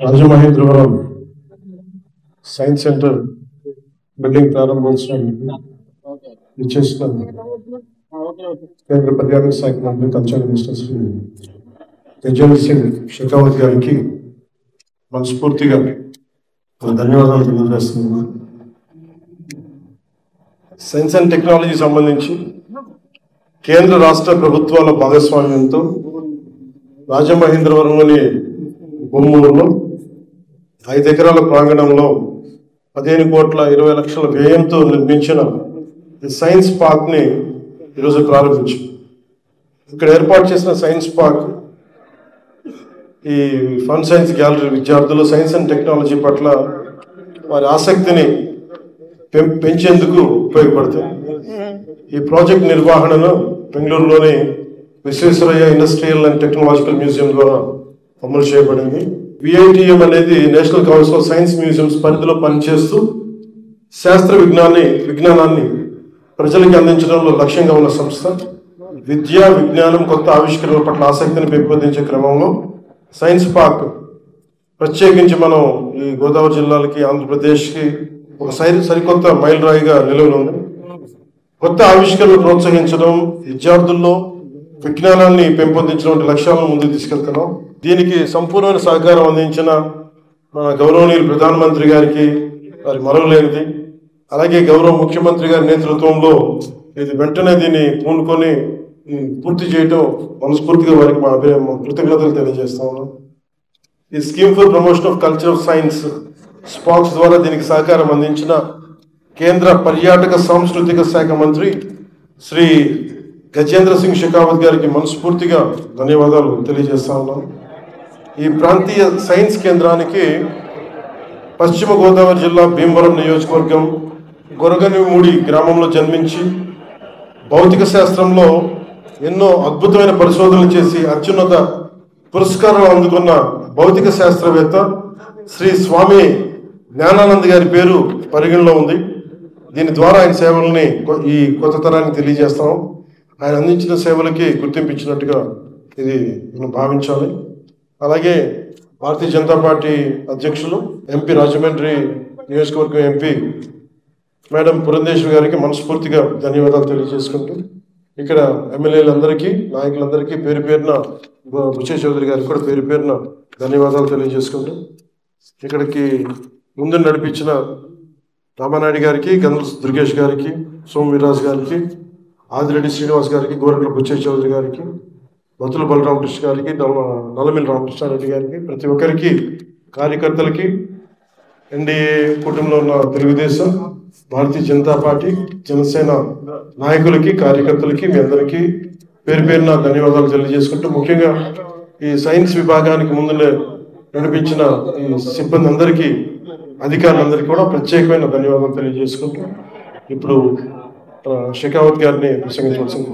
Rajamahendravaram science centre building ప్రారంభోత్సవానికి ఇచ్చేసిన కేంద్ర పర్యాటక శాఖ మంత్రి కల్చరల్ మినిస్టర్ శ్రీ గజేంద్ర సింగ్ షెకావత్ గారికి మనస్ఫూర్తిగా ధన్యవాదాలు తెలియజేస్తున్నాను. సైన్స్ అండ్ టెక్నాలజీ సంబంధించి కేంద్ర రాష్ట్ర ప్రభుత్వాల భాగస్వామ్యంతో రాజమహేంద్రవరంలోని బొమ్మూరులో 5 ఎకరాల ప్రాంగణంలో 15,20,00,000 వ్యయంతో నిర్మించిన సైన్స్ పార్క్ ని ఈరోజు ప్రారంభించాం. ఇక్కడ ఏర్పాటు చేసిన సైన్స్ పార్క్ ఈ ఫన్ సైన్స్ గ్యాలరీ విద్యార్థులు సైన్స్ అండ్ టెక్నాలజీ పట్ల వారి ఆసక్తిని పెంచేందుకు ఉపయోగపడుతుంది. ఈ ప్రాజెక్ట్ నిర్వహణను బెంగళూరులోని Visvesvaraya industrial and technological museum ద్వారా అమలు చేయబడింది. విఐటిఎం అనేది national council of science museums పరిధిలో పనిచేస్తూ శాస్త్ర విజ్ఞానాన్ని ప్రజలకు అందించడంలో లక్ష్యంగా ఉన్న సంస్థ. విద్య, విజ్ఞానం, కొత్త ఆవిష్కరణల పట్ల ఆసక్తిని పెంపొందించే క్రమంలో సైన్స్ పార్క్ ప్రత్యేకించి మనం ఈ గోదావరి జిల్లాలకి, ఆంధ్రప్రదేశ్కి ఒక సరికొత్త మైలురాయిగా నిలవనుంది. కొత్త ఆవిష్కరణలు ప్రోత్సహించడం, విద్యార్థుల్లో విజ్ఞానాన్ని పెంపొందించడం వంటి లక్ష్యాలను ముందుకు తీసుకెళ్తున్నాం. దీనికి సంపూర్ణమైన సహకారం అందించిన మన గౌరవనీయులు ప్రధానమంత్రి గారికి వారి మరవలేనిది, అలాగే గౌరవ ముఖ్యమంత్రి గారి నేతృత్వంలో ఇది వెంటనే దీన్ని పూనుకొని పూర్తి చేయడం మనస్ఫూర్తిగా వారికి మా కృతజ్ఞతలు తెలియజేస్తా ఉన్నాం. ఈ scheme for promotion of culture of science స్పాక్స్ ద్వారా దీనికి సహకారం అందించిన కేంద్ర పర్యాటక సాంస్కృతిక శాఖ మంత్రి శ్రీ గజేంద్ర సింగ్ షెకావత్ గారికి మనస్ఫూర్తిగా ధన్యవాదాలు తెలియజేస్తా ఉన్నాం. ఈ ప్రాంతీయ సైన్స్ కేంద్రానికి పశ్చిమ గోదావరి జిల్లా భీమవరం నియోజకవర్గం గొరగనిమూడి గ్రామంలో జన్మించి భౌతిక శాస్త్రంలో ఎన్నో అద్భుతమైన పరిశోధనలు చేసి అత్యున్నత పురస్కారాలు అందుకున్న భౌతిక శాస్త్రవేత్త శ్రీ స్వామి జ్ఞానానంద్ గారి పేరు పరిగణలో ఉంది. దీని ద్వారా ఆయన సేవల్ని ఈ కొత్త తరానికి తెలియజేస్తాం. ఆయన అందించిన సేవలకి గుర్తింపించినట్టుగా ఇది మనం భావించాలి. అలాగే భారతీయ జనతా పార్టీ అధ్యక్షులు ఎంపీ రాజమండ్రి నియోజకవర్గం ఎంపీ మేడం పురంధేశ్వరి గారికి మనస్ఫూర్తిగా ధన్యవాదాలు తెలియజేసుకుంటూ, ఇక్కడ ఎమ్మెల్యేలందరికీ, నాయకులందరికీ పేరు పేరున, బుచ్చే చౌదరి గారికి కూడా పేరు పేరున ధన్యవాదాలు తెలియజేసుకుంటూ, ఇక్కడికి ముందు నడిపించిన రామానాయుడు గారికి, గంధ దుర్గేష్ గారికి, సోమవీరాజ్ గారికి, ఆదిరెడ్డి శ్రీనివాస్ గారికి, గోరంట్ల బుచ్చే చౌదరి గారికి, బతుల బలరామకృష్ణ గారికి, నల్లమిల్లి రామకృష్ణారెడ్డి గారికి, ప్రతి ఒక్కరికి, కార్యకర్తలకి, ఎన్డీఏ కూటమిలో ఉన్న తెలుగుదేశం, భారతీయ జనతా పార్టీ, జనసేన నాయకులకి, కార్యకర్తలకి, మీ అందరికీ పేరు పేరున ధన్యవాదాలు తెలియజేసుకుంటూ, ముఖ్యంగా ఈ సైన్స్ విభాగానికి ముందు నడిపించిన ఈ సిబ్బంది అందరికీ, అధికారులందరికీ కూడా ప్రత్యేకమైన ధన్యవాదాలు తెలియజేసుకుంటూ ఇప్పుడు షెకావత్ గారిని ప్రసంగించవలసింది.